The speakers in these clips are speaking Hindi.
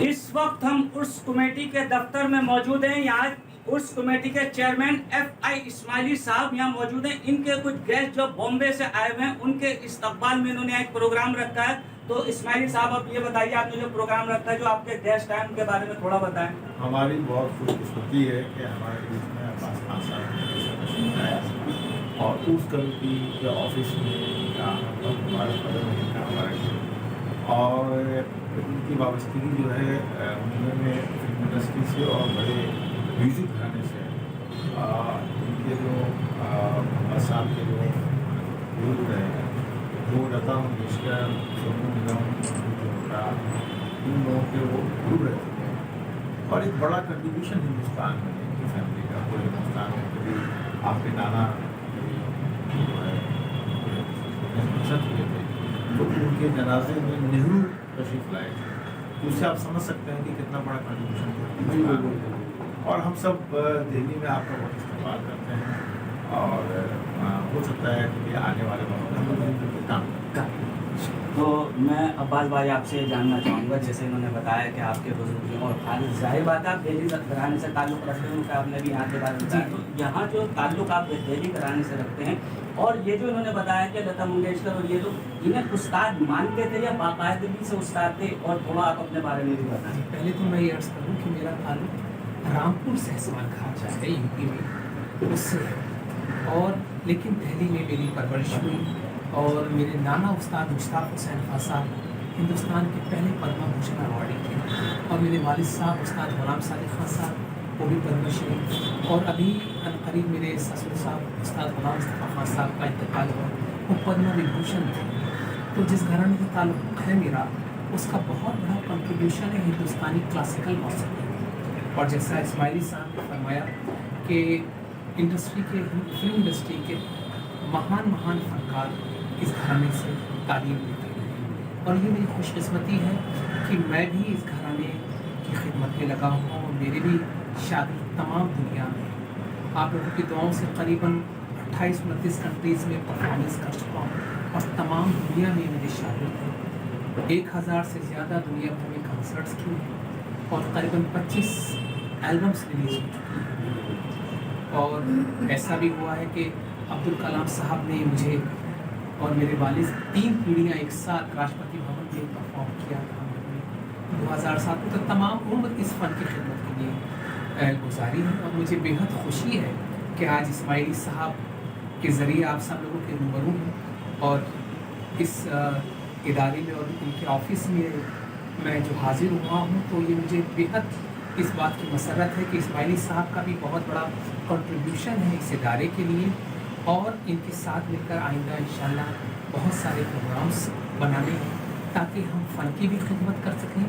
इस वक्त हम उर्स कमेटी के दफ्तर में मौजूद हैं। यहाँ उर्स कमेटी के चेयरमैन FI इस्माइली साहब यहाँ मौजूद हैं। इनके कुछ गेस्ट जो बॉम्बे से आए हुए हैं, उनके इस्तकबाल में इन्होंने एक प्रोग्राम रखा है। तो इस्माइली साहब, अब ये बताइए, आपने जो प्रोग्राम रखा है, जो आपके गेस्ट आए, उनके बारे में थोड़ा बताएं। हमारी बहुत खुशकिस्मती है कि हमारे बीच में अब्बास खान साहब आया और उस कमेटी के ऑफिस में हमारे पदम में काम रखे और उनकी वाबस्तगी जो है उन्होंने फिल्म इंडस्ट्री से और बड़े म्यूज़िक घराने से उनके जो मोहम्मद साहब के जो बुजुर्ग रहे वो लता मंगेशकर, सोनू निगम, इन लोगों के वो गुरु रह चुके हैं और एक बड़ा कंट्रीब्यूशन हिंदुस्तान में इनकी फैमिली का, पूरे हिंदुस्तान में। कभी आपके नाना कभी जो है मकसद हुए थे तो उनके जनाजे में नेहरू तशरीफ लाए थे, तो उससे आप समझ सकते हैं कि कितना बड़ा कंट्रीब्यूशन। और हम सब दिल्ली में आपका बहुत इस्तेमाल करते हैं और हो सकता है कि आने वाले वक्त में हम लोग मिलकर काम करें। तो मैं अब्बास भाई आपसे जानना चाहूँगा, जैसे इन्होंने बताया कि आपके बुजुर्ग और खालिद, जाहिर बात है आप दिल्ली घराने से ताल्लुक़ रखते हैं, उनका आपने भी यहाँ के बारे में बताया। तो यहाँ जो ताल्लुक़ आप दिल्ली घराने से रखते हैं, और ये जो इन्होंने बताया कि लता मंगेशकर और ये लोग, इन्हें उस्ताद मानते थे या बाकायदगी से उस्ताद थे, और थोड़ा आप अपने बारे में भी बताएं। पहले तो मैं ये अर्ज़ करूँ कि मेरा ताल्लुक़ रामपुर से सहसवान खाचा है, यूपी में, उससे है। और लेकिन दिल्ली में मेरी परवरिश हुई और मेरे नाना उस्ताद मुश्ताक हुसैन खान साहब हिंदुस्तान के पहले पद्म भूषण अवार्डी थे, और मेरे वालिद साहब उस्ताद गुलाम सादिक खान साहब, वो भी पद्मश्री। और अभी करीब मेरे ससुर साहब उस्ताद गुलाम मुस्तफ़ा खान साहब का इंतकाल हुआ, वो पद्म विभूषण थे। तो जिस घराने का ताल्लुक़ है मेरा, उसका बहुत बड़ा कंट्रीब्यूशन है हिंदुस्तानी क्लासिकल मौसीकी। और जैसा इस्माइली साहब ने फरमाया कि इंडस्ट्री के, फिल्म इंडस्ट्री के महान महान फनकार इस घराने से तालीम लेते हैं, और ये मेरी खुशकिस्मती है कि मैं भी इस घराने की खिदमत में लगा हूँ। और मेरे भी शागिर्द तमाम दुनिया में, आप लोगों की दुआओं से करीबन 28-29 कंट्रीज़ में परफॉर्मेंस कर चुका हूँ, और तमाम दुनिया में मेरे शागिर्द हैं। 1000 से ज़्यादा दुनिया भर में कंसर्ट्स किए हैं, और करीबन 25 एल्बम्स रिलीज हो चुकी हैं। और ऐसा भी हुआ है कि अब्दुल कलाम साहब ने मुझे और मेरे वालिद 3 पीढ़ियाँ एक साथ राष्ट्रपति भवन में परफॉर्म किया था 2007 में। तो तमाम उम्र इस फन की खिदमत के लिए गुजारी है, और मुझे बेहद खुशी है कि आज इस्माइली साहब के ज़रिए आप सब लोगों के रूबरू हैं, और इस इदारे में और इनके ऑफिस में मैं जो हाजिर हुआ हूँ, तो ये मुझे बेहद इस बात की मसरत है कि इस्माइली साहब का भी बहुत बड़ा कंट्रीब्यूशन है इस इदारे के लिए, और इनके साथ मिलकर आइंदा इंशाल्लाह बहुत सारे प्रोग्राम्स बनाने हैं, ताकि हम फ़न की भी खिदमत कर सकें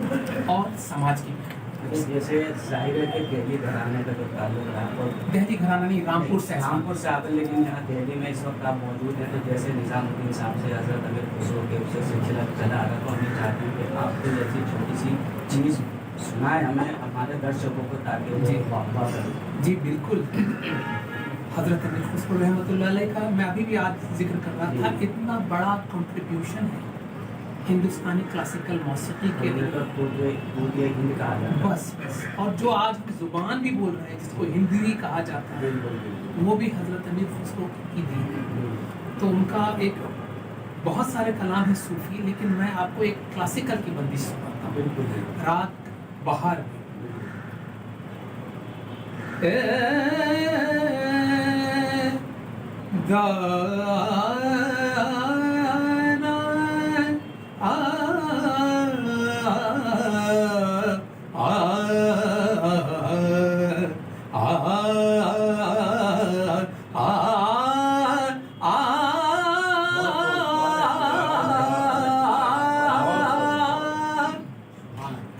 और समाज की भी खिदमत कर सकें। जैसे जाहिर है कि दिल्ली घराने का जो ताल्लुक रहा, और दिल्ली घराना नहीं, रामपुर से आप, लेकिन यहाँ दिल्ली में इस वक्त आप मौजूद हैं। तो जैसे निज़ामुद्दीन साहब से हज़रत अमीर खुसरो के उससे सिलसिला चला आ रहा, तो हम ये चाहते हैं कि आपको जैसी छोटी सी चीज़ सुनाए हमें, हमारे दर्शकों को, ताकि जी वाह। जी बिल्कुल। हज़रत अमीर खुसरो रहमतुल्लाह अलैह का मैं अभी भी आज जिक्र कर रहा था, इतना बड़ा कंट्रीब्यूशन है हिंदुस्तानी क्लासिकल मौसीकी के हिंदी कहा जाता है। बस और जो आज हम ज़ुबान भी बोल रहे हैं, जिसको हिंदी भी कहा जाता है, वो भी हज़रत अमीर खुसरो की दी है। तो उनका एक बहुत सारे कलाम है सूफ़ी, लेकिन मैं आपको एक क्लासिकल की बंदिश सुनाता हूँ। रात बहार में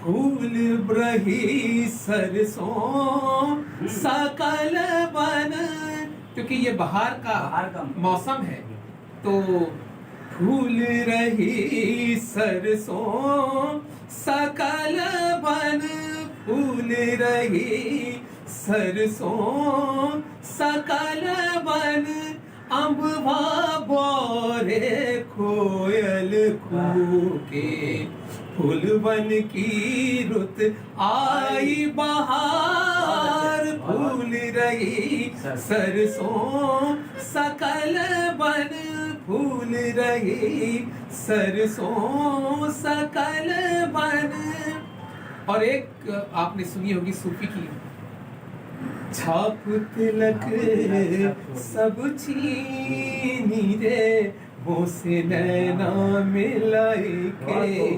फूल ब्रही सरसों सकल बन, क्योंकि ये बहार का मौसम है। तो फूल रही सरसों सकल बन, फूल रही सरसों सकल बन, अम्बवा बोरे कोयल कूके, फूल बन की रुत आई बहार, फूल रही सरसों सकल बन, फूल रही सरसों सकल बन। और एक आपने सुनी होगी सूफी की, छाप तिलक सब छीनी रे, वो से नैना मिलाई के,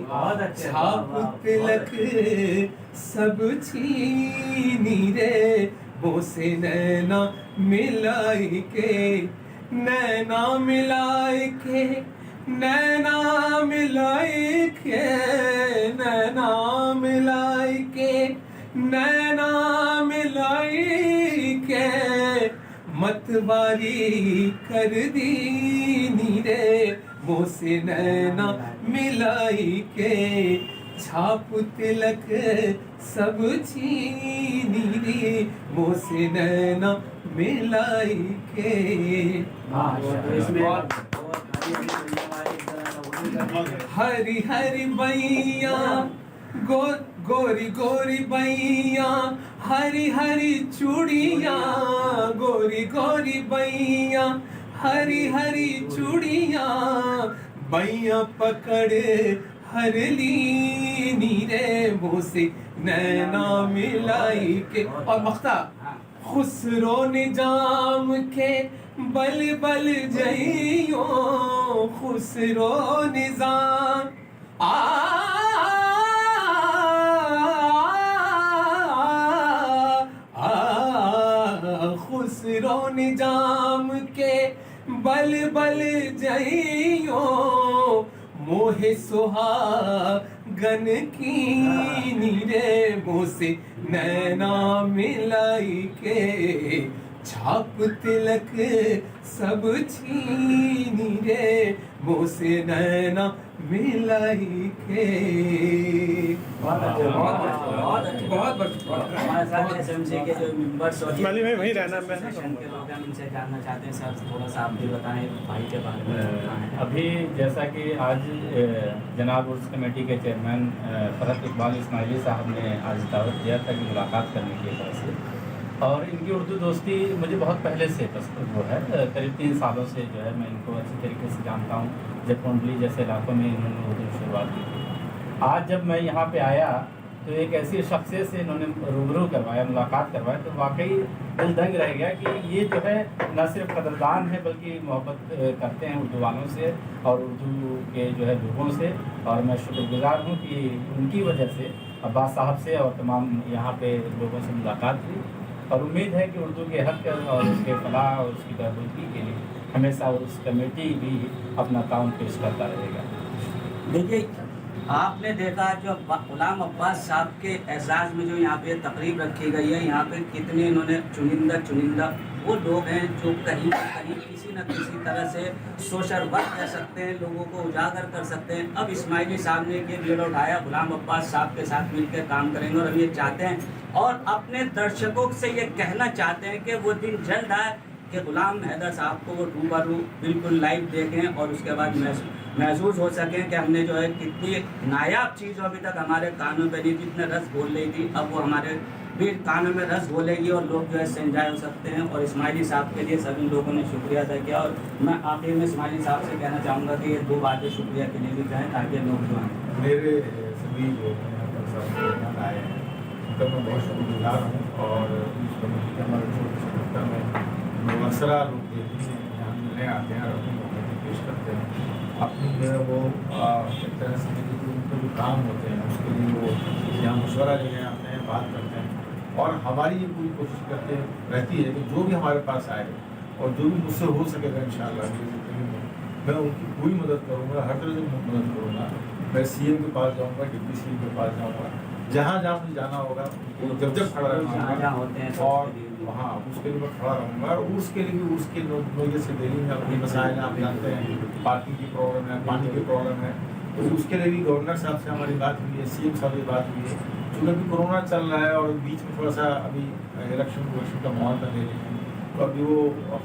छाप तिलक सब छीनी रे, वो से नैना मिलाई के, नैना मिलाई के, नैना मिलाई के, नैना मिलाई के, नैना मिलाई के, मतवारी कर दी रे, वो से नैना मिलाई के, छाप तिलक सब छीनी रे, वो से नैना मिलाई के। हरी हरी बैया गोरी गोरी बैया, हरी हरी चूड़िया, गोरी गोरी बैया, हरी हरी चूड़िया, बैया पकड़ हर ली रे, वो से नैना मिलाई के। और मख्ता, खुसरो निजाम के बल बल जइयो, खुसरो निजाम खुसरो निजाम के बल बल जइयो, मोहे सुहागन की रे, मोसे नैना मिलाई के, छाप तिलक सब छीनी रे, मोसे नैना मिलाई के। हमारे साथ एसएमसी के जो मेंबर्स और इस्माइली भाई वहीं रहना मैं ना सेशन के लोग हैं, उनसे जानना चाहते हैं सर, थोड़ा सा आप भी बताएं भाई के बारे में। अभी जैसा कि आज जनाब उर्स कमेटी के चेयरमैन फरहत इकबाल इस्माइली साहब ने आज दावत दिया था कि मुलाकात करने की तरह से, और इनकी उर्दू दोस्ती मुझे बहुत पहले से वो है, करीब 3 सालों से जो है मैं इनको अच्छी तरीके से जानता हूँ। जब कुंडली जैसे इलाकों में इन्होंने उर्दू शुरुआत की थी। आज जब मैं यहाँ पे आया तो एक ऐसी शख्सियत से इन्होंने रूबरू करवाया, मुलाकात करवाया, तो वाकई दिल दंग रह गया कि ये जो है न सिर्फ कदरदान है बल्कि मोहब्बत करते हैं उर्दू वालों से और उर्दू के जो है लोगों से। और मैं शुक्रगुजार हूँ कि उनकी वजह से अब्बास साहब से और तमाम यहाँ पे लोगों से मुलाकात हुई, और उम्मीद है कि उर्दू के हक़ और उसके फलाह और उसकी बहबूदगी के लिए हमेशा उस कमेटी भी अपना ताउन पेश करता रहेगा। देखिए, आपने देखा जो गुलाम अब्बास साहब के एजाज़ में जो यहाँ पे तकरीब रखी गई है, यहाँ पे कितने इन्होंने चुनिंदा वो लोग हैं जो कहीं न कहीं किसी न किसी तरह से सोशल वर्क कर सकते हैं, लोगों को उजागर कर सकते हैं। अब इस्माइली साहब ने ये बीड़ा उठाया, गुलाम अब्बास साहब के साथ मिलकर काम करेंगे, और अब ये चाहते हैं और अपने दर्शकों से ये कहना चाहते हैं कि वो दिन जल्द आए कि गुलाम हैदर साहब को वो रूबरू बिल्कुल लाइव देखें और उसके बाद महसूस हो सकें कि हमने जो है कितनी नायाब चीज़ अभी तक हमारे कानों पे नहीं, जितने रस बोल रही थी अब वो हमारे भी कानों में रस बोलेगी और लोग जो है एंजॉय हो सकते हैं। और इस्माइली साहब के लिए सभी लोगों ने शुक्रिया अदा किया, और मैं आखिर में इस्माइली साहब से कहना चाहूँगा कि ये 2 बातें शुक्रिया के लिए भी कहें ताकि लोग जो हैं मेरे सभी लोग मेहमान आए हैं उनका मैं बहुत शुक्रगुजार हूँ। और इस कमेटी के हमारे छोटे संगठन में लोग अक्सर लोग देखते हैं, यहाँ मिलने आते हैं और अपनी कमेटी पेश करते हैं। अपनी जो है वो एक तरह से उनके जो काम होते हैं उसके लिए वो यहाँ मशवरा लेने आते हैं, बात करते हैं, और हमारी ये पूरी कोशिश करते रहती है कि जो भी हमारे पास आए और जो भी मुझसे हो सकेगा इंशाअल्लाह मेरी ज़िंदगी में मैं उनकी पूरी मदद करूँगा, हर तरह से मदद करूँगा। मैं CM के पास जाऊँगा, डिप्टी CM के पास जाऊँगा, जहाँ जहाँ मुझे जाना होगा जब खड़ा रहूँगा, होते हैं और वहाँ उसके लिए मैं खड़ा रहूँगा। और उसके लिए भी उसके लोग से दिल्ली में अपनी मसाइल आप जानते हैं, पार्किंग की प्रॉब्लम है, पानी की प्रॉब्लम है, तो उसके लिए भी गवर्नर साहब से हमारी बात हुई है, CM साहब से बात हुई है। चूँकि अभी कोरोना चल रहा है और बीच में थोड़ा सा अभी इलेक्शन का माहौल बने रहे हैं, तो अभी वो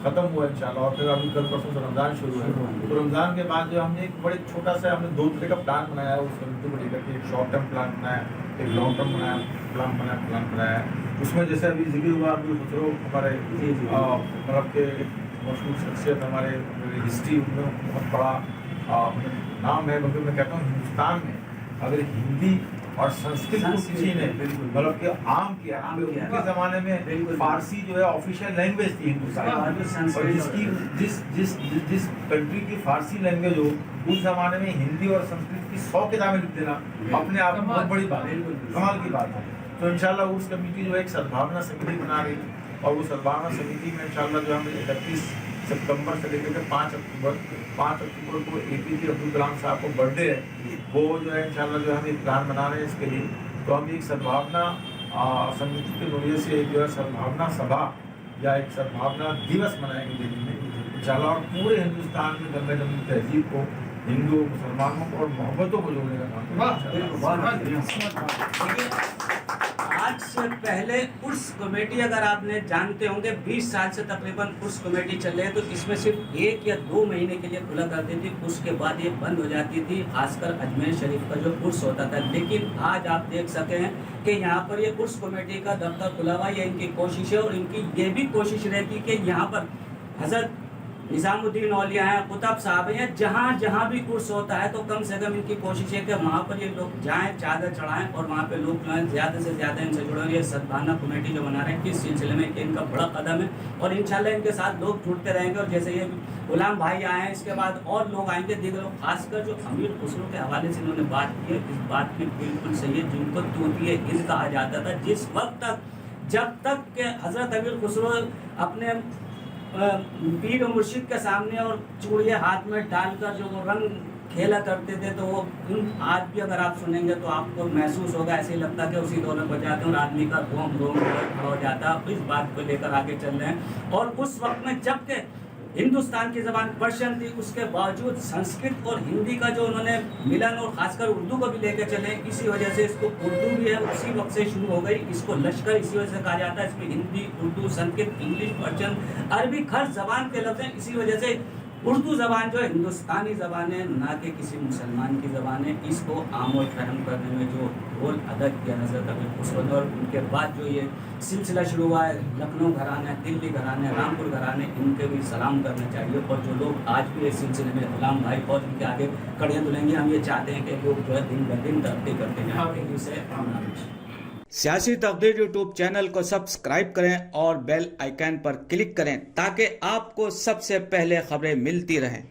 ख़त्म हुआ इंशाल्लाह, और फिर अभी कल परसों से रमज़ान शुरू है। तो रमज़ान के बाद जो हमने एक बड़े छोटा सा हमने 2 तरह का प्लान बनाया है उस कमेटी को लेकर के। एक शॉर्ट टर्म प्लान बनाया, एक लॉन्ग टर्म प्लान बनाया। उसमें जैसे अभी जिक्र हुआ अभी खुसरो हमारे मतलब के मशहूर शख्सियत, हमारे हिस्ट्री में बहुत बड़ा नाम है, बल्कि मैं कहता हूँ हिंदुस्तान में अगर हिंदी और संस्कृत को किसी ने मतलब कि आम किया, उनके ज़माने में फारसी जो है ऑफिशियल लैंग्वेज थी हिंदुस्तान, और जिसकी जिस कंट्री की फारसी लैंग्वेज हो उस ज़माने में हिंदी और संस्कृत की 100 किताबें लिख देना अपने आप में बहुत बड़ी बात है, कमाल की बात है। तो इंशाल्लाह उस कमेटी जो है एक सद्भावना समिति बना रही, और वो सद्भावना समिति में इंशाल्लाह जो हम 31 सितंबर से लेकर के 5 अक्टूबर को APJ अब्दुल कलाम साहब को बर्थडे है, वो जो है इंशाल्लाह जो हम एक प्लान बना रहे हैं इसके लिए। तो हम एक सद्भावना समिति के नज़रिए से जो है सद्भावना सभा या एक सद्भावना दिवस मनाएंगे दिल्ली में इंशाल्लाह, और पूरे हिंदुस्तान में गंगा जमुनी तहजीब को, हिंदू मुसलमानों को और मोहब्बतों को जोड़ने का काम। आज से पहले उर्स कमेटी अगर आपने जानते होंगे 20 साल से तकरीबन उर्स कमेटी चल रही है, तो इसमें सिर्फ 1 या 2 महीने के लिए खुला करती थी, उसके बाद ये बंद हो जाती थी, खासकर अजमेर शरीफ का जो उर्स होता था। लेकिन आज आप देख सके हैं कि यहाँ पर ये उर्स कमेटी का दफ्तर खुला हुआ, ये इनकी कोशिश है, और इनकी ये भी कोशिश रहती कि यहाँ पर हज़रत निज़ामुद्दीन औलिया हैं, कुतुब साहब हैं, जहाँ जहाँ भी उर्स होता है तो कम से कम इनकी कोशिश है कि वहाँ पर ये लोग जाएं, चादर चढ़ाएं, और वहाँ पे लोग जो है ज़्यादा से ज़्यादा इनसे जुड़े। ये सद्भावना कमेटी जो बना रहे हैं इस सिलसिले में इनका बड़ा कदम है, और इंशाल्लाह इनके साथ लोग जुड़ते रहेंगे। और जैसे ये गुलाम भाई आए हैं, इसके बाद और लोग आएंगे, दीगर लोग, खासकर जो अमीर खुसरो के हवाले से इन्होंने बात की है, इस बात की बिल्कुल सही है, जिनको तूतिए हिंद कहा जाता था, जिस वक्त तक जब तक के हज़रत अमीर खुसरो अपने पीर और मुर्शिद के सामने और चूड़िए हाथ में डालकर जो वो रंग खेला करते थे, तो वो आज भी अगर आप सुनेंगे तो आपको महसूस होगा, ऐसे ही लगता है कि उसी दौर में बजाते हैं और आदमी का रोम खड़ा हो जाता है। इस बात को लेकर आगे चल रहे हैं। और उस वक्त में जबकि हिंदुस्तान की ज़बान पर्शियन थी, उसके बावजूद संस्कृत और हिंदी का जो उन्होंने मिलन, और खासकर उर्दू को भी लेकर चले, इसी वजह से इसको उर्दू भी है उसी वक्त से शुरू हो गई। इसको लश्कर इसी वजह से कहा जाता है, इसमें हिंदी, उर्दू, संस्कृत, इंग्लिश, पर्शियन, अरबी हर जबान के लफ्ज़ हैं। इसी वजह से उर्दू ज़बान जो है हिंदुस्तानी ज़बान है, ना कि किसी मुसलमान की ज़बान है। इसको आम और फहम करने में जो रोल अदा किया हज़रत अमीर खुसरो ने, और उनके बाद जो ये सिलसिला शुरू हुआ है, लखनऊ घराने, दिल्ली घराने, रामपुर घराने, इनके भी सलाम करना चाहिए। और जो लोग आज भी इस सिलसिले में गुलाम भाई और इनके आगे कड़ियाँ तुलेंगे, हम ये चाहते हैं कि लोग जो है दिन ब दिन तरक्की करते जाएँ। इसे सियासी तकदीर यूट्यूब चैनल को सब्सक्राइब करें और बेल आइकन पर क्लिक करें, ताकि आपको सबसे पहले खबरें मिलती रहें।